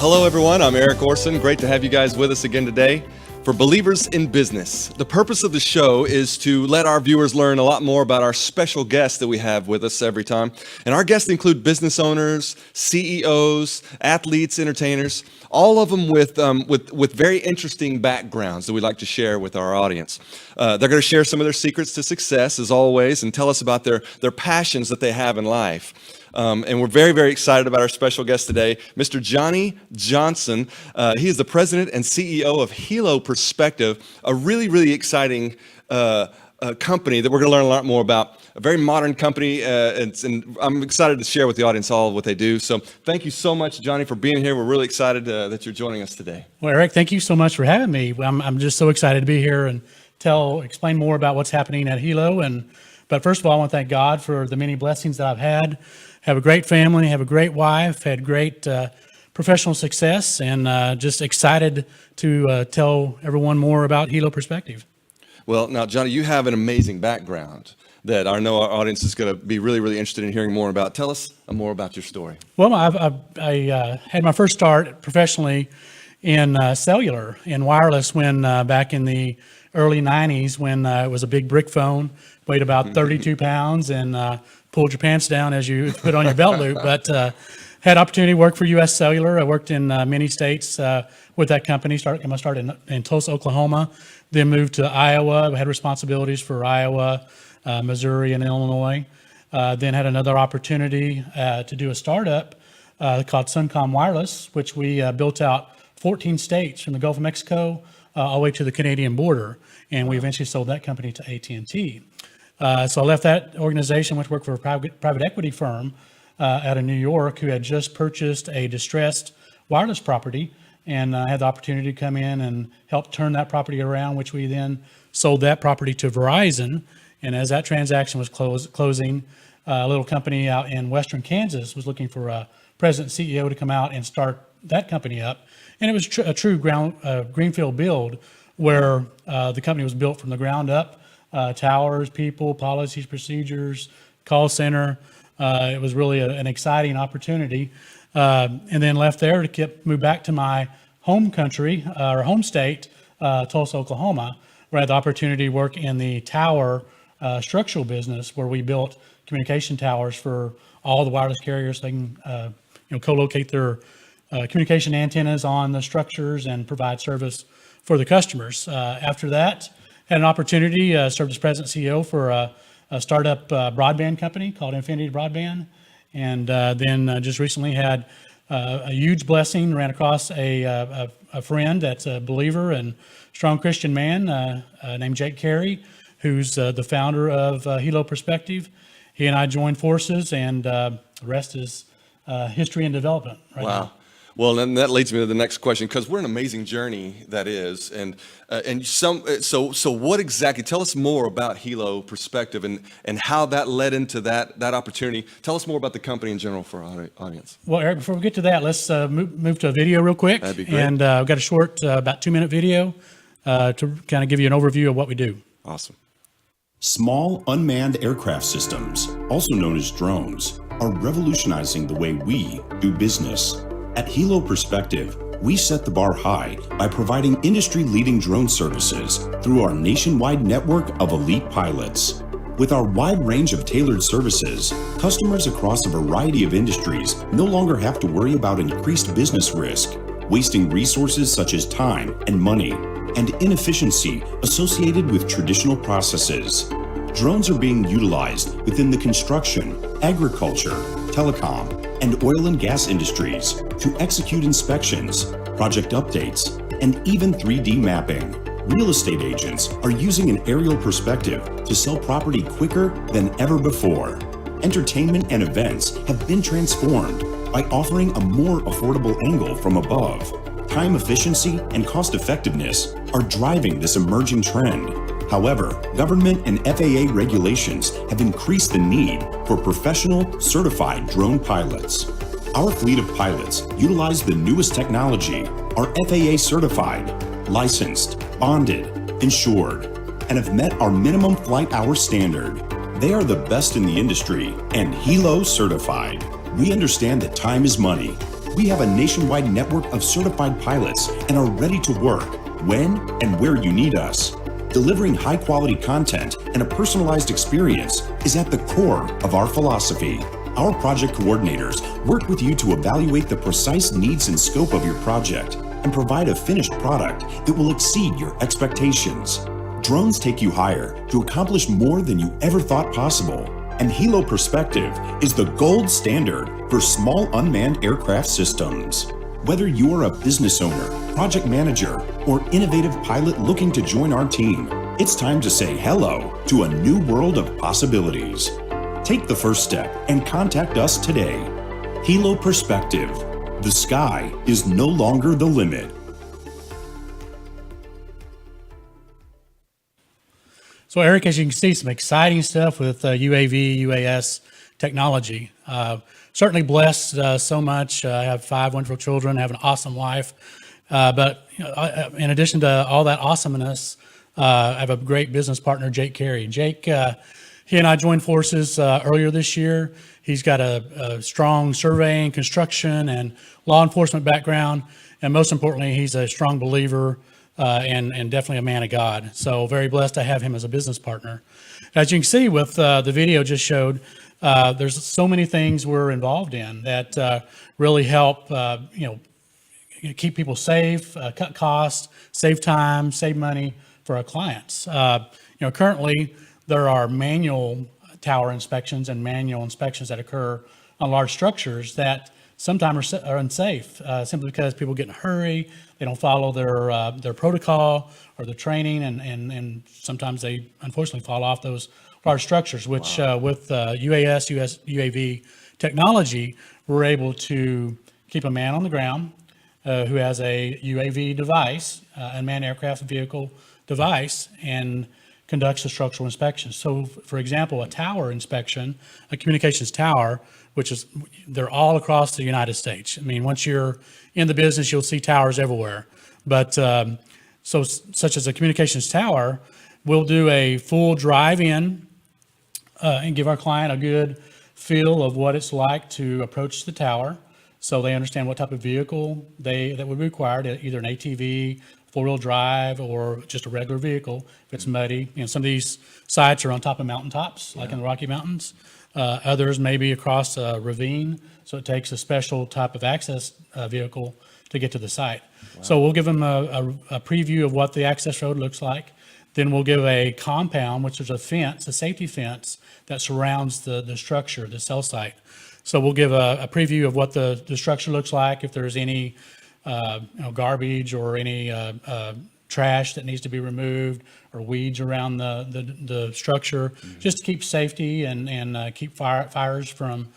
hello everyone. I'm Eric Orson. Great to have you guys with us again today for Believers in Business. The purpose of the show is to let our viewers learn a lot more about our special guests that we have with us every time. And our guests include business owners, CEOs, athletes, entertainers, all of them with very interesting backgrounds that we'd like to share with our audience. They're going to share some of their secrets to success, as always, and tell us about their passions that they have in life. And we're very, very excited about our special guest today, Mr. Johnie Johnson. He is the president and CEO of Hilo Perspective, a really, really exciting company that we're going to learn a lot more about. A very modern company, and I'm excited to share with the audience all of what they do. So thank you so much, Johnie, for being here. We're really excited that you're joining us today. Well, Eric, thank you so much for having me. I'm just so excited to be here and explain more about what's happening at Hilo. But first of all, I want to thank God for the many blessings that I've had. Have a great family, have a great wife, had great professional success, and just excited to tell everyone more about Hilo Perspective. Well, now, Johnie, you have an amazing background that I know our audience is going to be really, really interested in hearing more about. Tell us more about your story. Well, I had my first start professionally in cellular and wireless when back in the early 90s when it was a big brick phone, weighed about 32 pounds, and pulled your pants down as you put on your belt loop. But had opportunity to work for U.S. Cellular. I worked in many states with that company. I started in Tulsa, Oklahoma, then moved to Iowa. I had responsibilities for Iowa, Missouri, and Illinois. Then had another opportunity to do a startup called Suncom Wireless, which we built out 14 states from the Gulf of Mexico all the way to the Canadian border. And we eventually sold that company to AT&T. So I left that organization, went to work for a private equity firm out of New York who had just purchased a distressed wireless property, and I had the opportunity to come in and help turn that property around, which we then sold that property to Verizon. And as that transaction was closing, a little company out in western Kansas was looking for a president and CEO to come out and start that company up. And it was a true greenfield build where the company was built from the ground up. Towers, people, policies, procedures, call center. It was really an exciting opportunity. And then left there to move back to my home country, or home state, Tulsa, Oklahoma, where I had the opportunity to work in the tower structural business, where we built communication towers for all the wireless carriers so they can co-locate their communication antennas on the structures and provide service for the customers. After that, had an opportunity, served as president and CEO for a startup broadband company called Infinity Broadband. And then just recently had a huge blessing, ran across a friend that's a believer and strong Christian man named Jake Carey, who's the founder of Hilo Perspective. He and I joined forces, and the rest is history and development right now. Well, then that leads me to the next question, because we're an amazing journey that is, so what exactly? Tell us more about Hilo Perspective and how that led into that opportunity. Tell us more about the company in general for our audience. Well, Eric, before we get to that, let's move to a video real quick. That'd be great. And I've got a short, about 2-minute video to kind of give you an overview of what we do. Awesome. Small unmanned aircraft systems, also known as drones, are revolutionizing the way we do business. At Hilo Perspective, we set the bar high by providing industry-leading drone services through our nationwide network of elite pilots. With our wide range of tailored services, customers across a variety of industries no longer have to worry about increased business risk, wasting resources such as time and money, and inefficiency associated with traditional processes. Drones are being utilized within the construction, agriculture, telecom, and oil and gas industries to execute inspections, project updates, and even 3D mapping. Real estate agents are using an aerial perspective to sell property quicker than ever before. Entertainment and events have been transformed by offering a more affordable angle from above. Time efficiency and cost effectiveness are driving this emerging trend. However, government and FAA regulations have increased the need for professional, certified drone pilots. Our fleet of pilots utilize the newest technology, are FAA certified, licensed, bonded, insured, and have met our minimum flight hour standard. They are the best in the industry and Hilo certified. We understand that time is money, We have a nationwide network of certified pilots and are ready to work when and where you need us. Delivering high-quality content and a personalized experience is at the core of our philosophy. Our project coordinators work with you to evaluate the precise needs and scope of your project and provide a finished product that will exceed your expectations. Drones take you higher to accomplish more than you ever thought possible. And Hilo Perspective is the gold standard for small unmanned aircraft systems. Whether you are a business owner, project manager, or innovative pilot looking to join our team, it's time to say hello to a new world of possibilities. Take the first step and contact us today. Hilo Perspective. The sky is no longer the limit. So Eric, as you can see, some exciting stuff with UAV, UAS technology. Certainly blessed so much. I have 5 wonderful children, I have an awesome wife. But in addition to all that awesomeness, I have a great business partner, Jake Carey. Jake, he and I joined forces earlier this year. He's got a strong surveying, construction, and law enforcement background. And most importantly, he's a strong believer and definitely a man of God. So very blessed to have him as a business partner. As you can see with the video just showed, there's so many things we're involved in that really help, keep people safe, cut costs, save time, save money for our clients. Currently there are manual tower inspections and manual inspections that occur on large structures that sometimes are unsafe, simply because people get in a hurry, they don't follow their protocol or their training, and sometimes they unfortunately fall off those large structures, which with UAV technology, we're able to keep a man on the ground who has a UAV device, unmanned aircraft vehicle device, and conducts a structural inspection. So, for example, a tower inspection, a communications tower, they're all across the United States. I mean, once you're in the business, you'll see towers everywhere. But such as a communications tower, we'll do a full drive-in and give our client a good feel of what it's like to approach the tower, so they understand what type of vehicle that would be required, either an ATV, four-wheel drive, or just a regular vehicle if it's muddy. Some of these sites are on top of mountaintops, like in the Rocky Mountains. Others may be across a ravine, so it takes a special type of access vehicle to get to the site. Wow. So we'll give them a preview of what the access road looks like. Then we'll give a compound, which is a fence, a safety fence that surrounds the structure, the cell site. So we'll give a preview of what the structure looks like, if there's any garbage or any trash that needs to be removed, or weeds around the structure, just to keep safety and keep fires from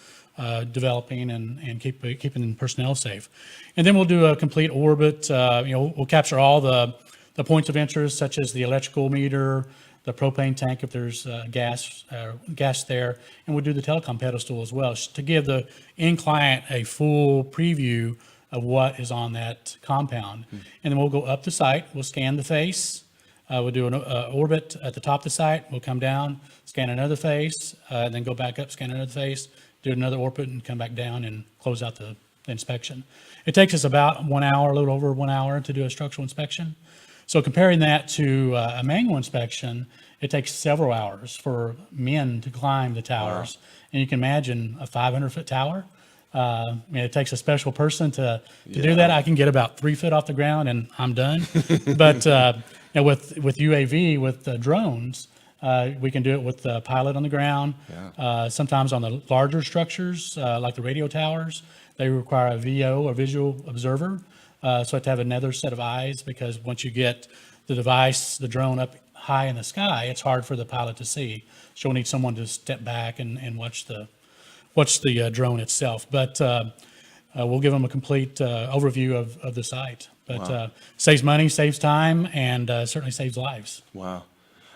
developing and keeping personnel safe. And then we'll do a complete orbit. We'll capture all the points of interest, such as the electrical meter, the propane tank if there's gas there, and we'll do the telecom pedestal as well, to give the end client a full preview of what is on that compound. And then we'll go up the site, we'll scan the face, we'll do an orbit at the top of the site, we'll come down, scan another face, then go back up, scan another face, do another orbit, and come back down and close out the inspection. It takes us about 1 hour, a little over 1 hour, to do a structural inspection. So comparing that to a manual inspection, it takes several hours for men to climb the towers. Wow. And you can imagine a 500-foot tower. It takes a special person to do that. I can get about 3 foot off the ground and I'm done. But with UAV, with drones, we can do it with the pilot on the ground. Yeah. Sometimes on the larger structures, like the radio towers, they require a VO, or visual observer. So I have to have another set of eyes, because once you get the device, the drone, up high in the sky, it's hard for the pilot to see. So we'll need someone to step back and watch the drone itself. But we'll give them a complete overview of the site. But wow. Saves money, saves time, and certainly saves lives. Wow.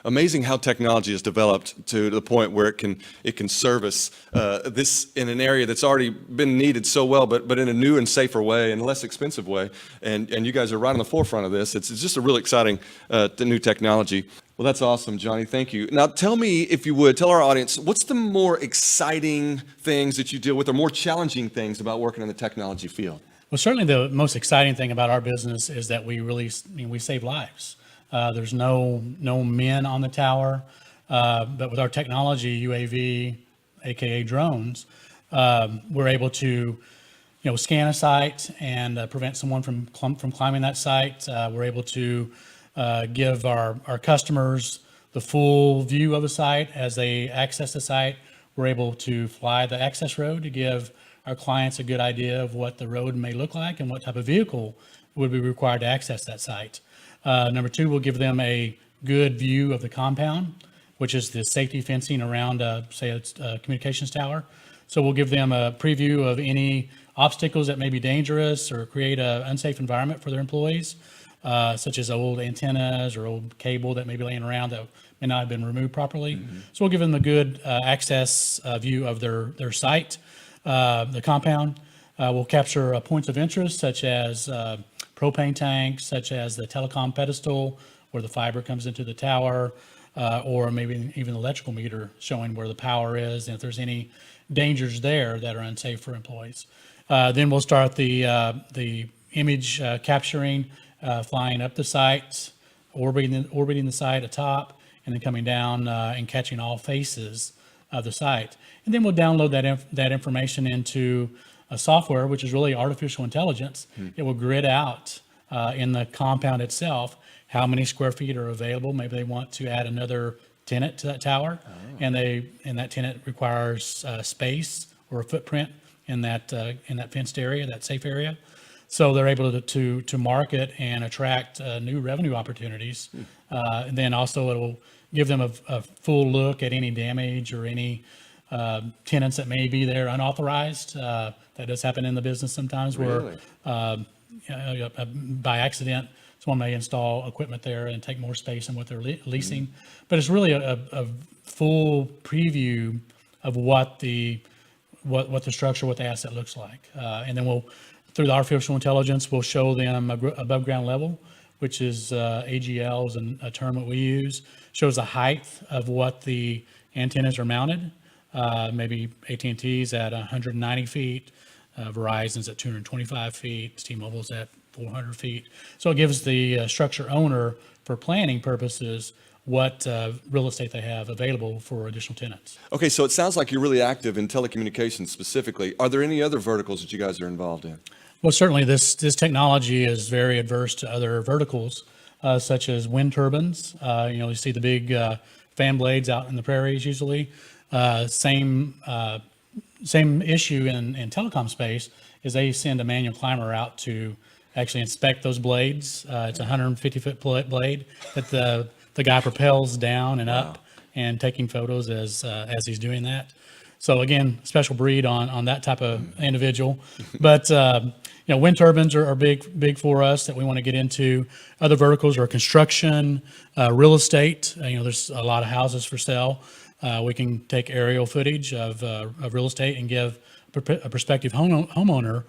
Amazing how technology has developed to the point where it can service this in an area that's already been needed so well, but in a new and safer way and less expensive way. And you guys are right on the forefront of this. It's just a really exciting new technology. Well, that's awesome, Johnie. Thank you. Now, tell me, if you would, tell our audience, what's the more exciting things that you deal with, or more challenging things about working in the technology field? Well, certainly the most exciting thing about our business is that we save lives. There's no men on the tower, but with our technology, UAV, aka drones, we're able to scan a site and prevent someone from climbing that site. We're able to give our customers the full view of the site as they access the site. We're able to fly the access road to give our clients a good idea of what the road may look like and what type of vehicle would be required to access that site. Number two, we'll give them a good view of the compound, which is the safety fencing around, say, a communications tower. So we'll give them a preview of any obstacles that may be dangerous or create an unsafe environment for their employees, such as old antennas or old cable that may be laying around that may not have been removed properly. So we'll give them a good access view of their site, the compound. We'll capture points of interest such as propane tanks, such as the telecom pedestal where the fiber comes into the tower, or maybe even the electrical meter showing where the power is and if there's any dangers there that are unsafe for employees. Then we'll start the image capturing, flying up the site, orbiting the site atop, and then coming down and catching all faces of the site. And then we'll download that information into a software, which is really artificial intelligence. It will grid out in the compound itself how many square feet are available. Maybe they want to add another tenant to that tower, and that tenant requires space or a footprint in that fenced area, that safe area. So they're able to market and attract new revenue opportunities. And then also it'll give them a full look at any damage or any tenants that may be there unauthorized. That does happen in the business sometimes where by accident someone may install equipment there and take more space than what they're leasing. But it's really a full preview of what the structure, what the asset looks like. And then through the artificial intelligence, we'll show them above ground level, which is AGL is a term that we use, shows the height of what the antennas are mounted. Maybe AT&T's at 190 feet, Verizon's at 225 feet, T-Mobile's at 400 feet. So it gives the structure owner, for planning purposes, what real estate they have available for additional tenants. Okay, so it sounds like you're really active in telecommunications specifically. Are there any other verticals that you guys are involved in? Well, certainly this technology is very adverse to other verticals, such as wind turbines. You see the big fan blades out in the prairies usually. Same issue in telecom space is they send a manual climber out to actually inspect those blades. It's a 150-foot blade that the guy propels down and up and taking photos as he's doing that. So again, special breed on that type of individual. But wind turbines are big for us that we want to get into. Other verticals are construction, real estate. There's a lot of houses for sale. We can take aerial footage of real estate and give a prospective homeowner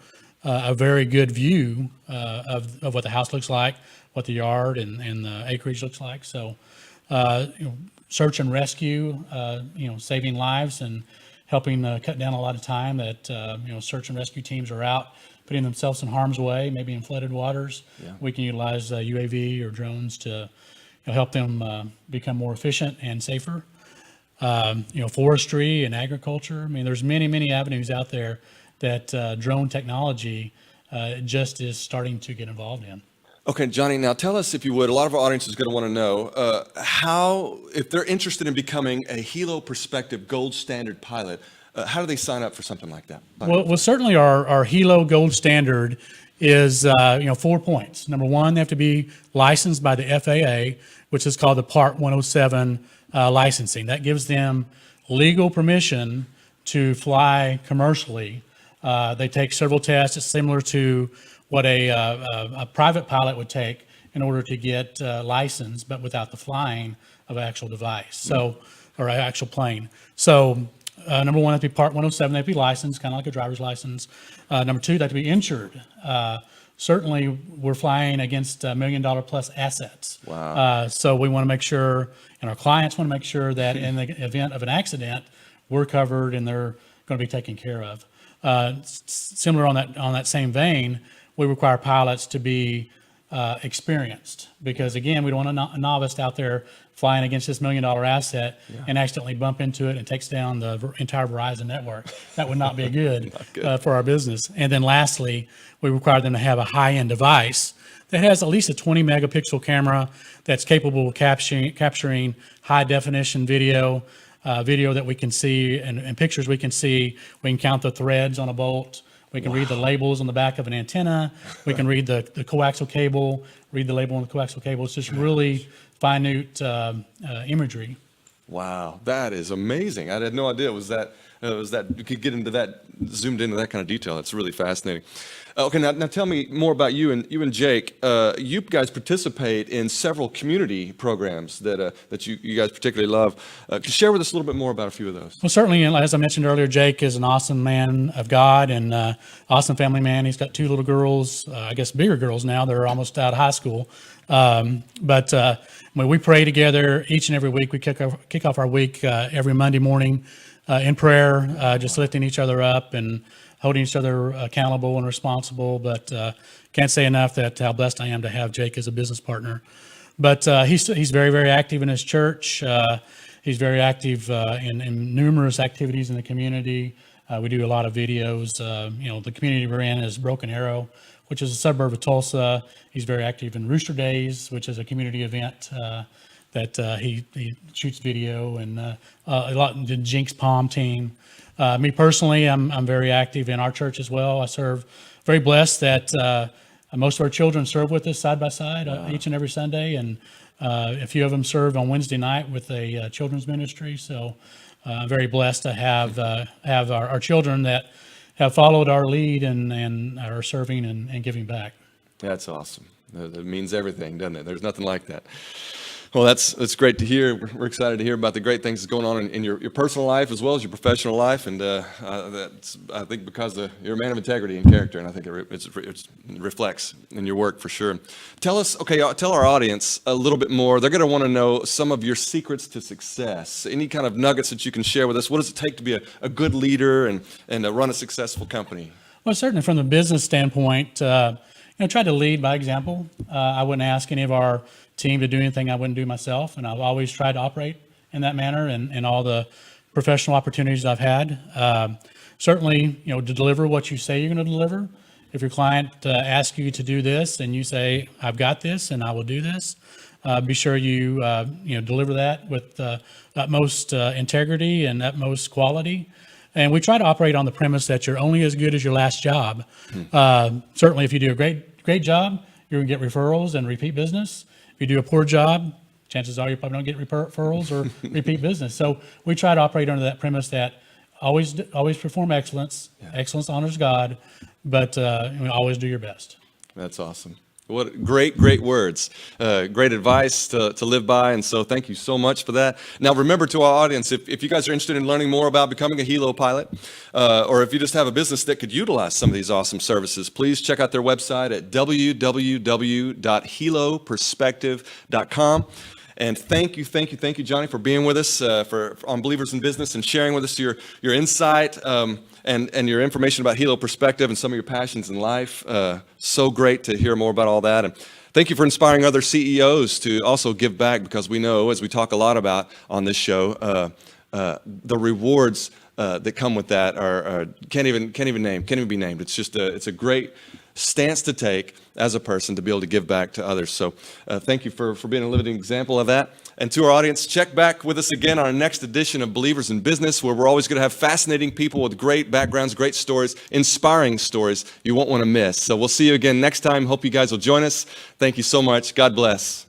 a very good view of what the house looks like, what the yard and the acreage looks like. So, search and rescue, saving lives and helping cut down a lot of time that search and rescue teams are out putting themselves in harm's way, maybe in flooded waters. Yeah. We can utilize UAV or drones to help them become more efficient and safer. Forestry and agriculture. I mean, there's many avenues out there that drone technology just is starting to get involved in. Okay, Johnie, now tell us, if you would, a lot of our audience is going to want to know how, if they're interested in becoming a Hilo Perspective Gold Standard pilot, how do they sign up for something like that? Well, certainly our Hilo Gold Standard is 4 points. Number one, they have to be licensed by the FAA, which is called the Part 107 licensing. That gives them legal permission to fly commercially. They take several tests. It's similar to what a private pilot would take in order to get licensed, but without the flying of an actual device, or an actual plane. So number one, they have to be Part 107. They have to be licensed, kind of like a driver's license. Number two, they have to be insured. Certainly, we're flying against $1 million plus assets. Wow. So we want to make sure, and our clients want to make sure that in the event of an accident, we're covered and they're going to be taken care of. Similar on that same vein, we require pilots to be experienced, because again, we don't want a novice out there flying against this $1 million asset and accidentally bump into it and takes down the entire Verizon network. That would not be good, for our business. And then lastly, we require them to have a high-end device that has at least a 20 megapixel camera that's capable of capturing high definition video, video that we can see, and pictures we can see. We can count the threads on a bolt. We can read the labels on the back of an antenna. We can read the coaxial cable, read the label on the coaxial cable. It's just really minute imagery. Wow, that is amazing. I had no idea it was that you could get into that, zoomed into that kind of detail. It's really fascinating. Okay, now tell me more about you and Jake. You guys participate in several community programs that you guys particularly love. Could you share with us a little bit more about a few of those? Well, certainly, as I mentioned earlier, Jake is an awesome man of God and awesome family man. He's got 2 little girls, I guess bigger girls now. They're almost out of high school. But when we pray together each and every week, we kick off our week every Monday morning in prayer, just lifting each other up and holding each other accountable and responsible. But can't say enough that how blessed I am to have Jake as a business partner. But he's very, very active in his church. He's very active in numerous activities in the community. We do a lot of videos. The community we're in is Broken Arrow, which is a suburb of Tulsa. He's very active in Rooster Days, which is a community event that he shoots video, and a lot in the Jinx Palm team. Me personally, I'm very active in our church as well. I serve, very blessed that most of our children serve with us side by side each and every Sunday, and a few of them serve on Wednesday night with a children's ministry. So I'm very blessed to have our children that have followed our lead and are serving and giving back. That's awesome. That means everything, doesn't it? There's nothing like that. Well, that's great to hear. We're excited to hear about the great things that's going on in your personal life as well as your professional life, and that's, I think, because you're a man of integrity and character, and I think it reflects in your work for sure. Tell our audience a little bit more. They're going to want to know some of your secrets to success. Any kind of nuggets that you can share with us. What does it take to be a good leader and run a successful company? Well, certainly from the business standpoint, try to lead by example. I wouldn't ask any of our team to do anything I wouldn't do myself, and I've always tried to operate in that manner and all the professional opportunities I've had. Certainly, to deliver what you say you're going to deliver. If your client asks you to do this and you say, I've got this and I will do this, be sure you deliver that with utmost integrity and utmost quality. And we try to operate on the premise that you're only as good as your last job. Certainly, if you do a great job, you're going to get referrals and repeat business. If you do a poor job, chances are you probably don't get referrals or repeat business. So we try to operate under that premise that always perform excellence. Yeah. Excellence honors God, but always do your best. That's awesome. What great words, great advice to live by, and so thank you so much for that. Now remember, to our audience, if you guys are interested in learning more about becoming a Helo pilot, or if you just have a business that could utilize some of these awesome services, please check out their website at www.heloperspective.com. And thank you, Johnie, for being with us on Believers in Business and sharing with us your insight and your information about Helo Perspective and some of your passions in life. So great to hear more about all that. And thank you for inspiring other CEOs to also give back, because we know, as we talk a lot about on this show, the rewards that come with that can't even be named. It's just it's a great stance to take as a person to be able to give back to others. So thank you for being a living example of that. And to our audience, check back with us again on our next edition of Believers in Business, where we're always going to have fascinating people with great backgrounds, great stories, inspiring stories you won't want to miss. So we'll see you again next time. Hope you guys will join us. Thank you so much. God bless.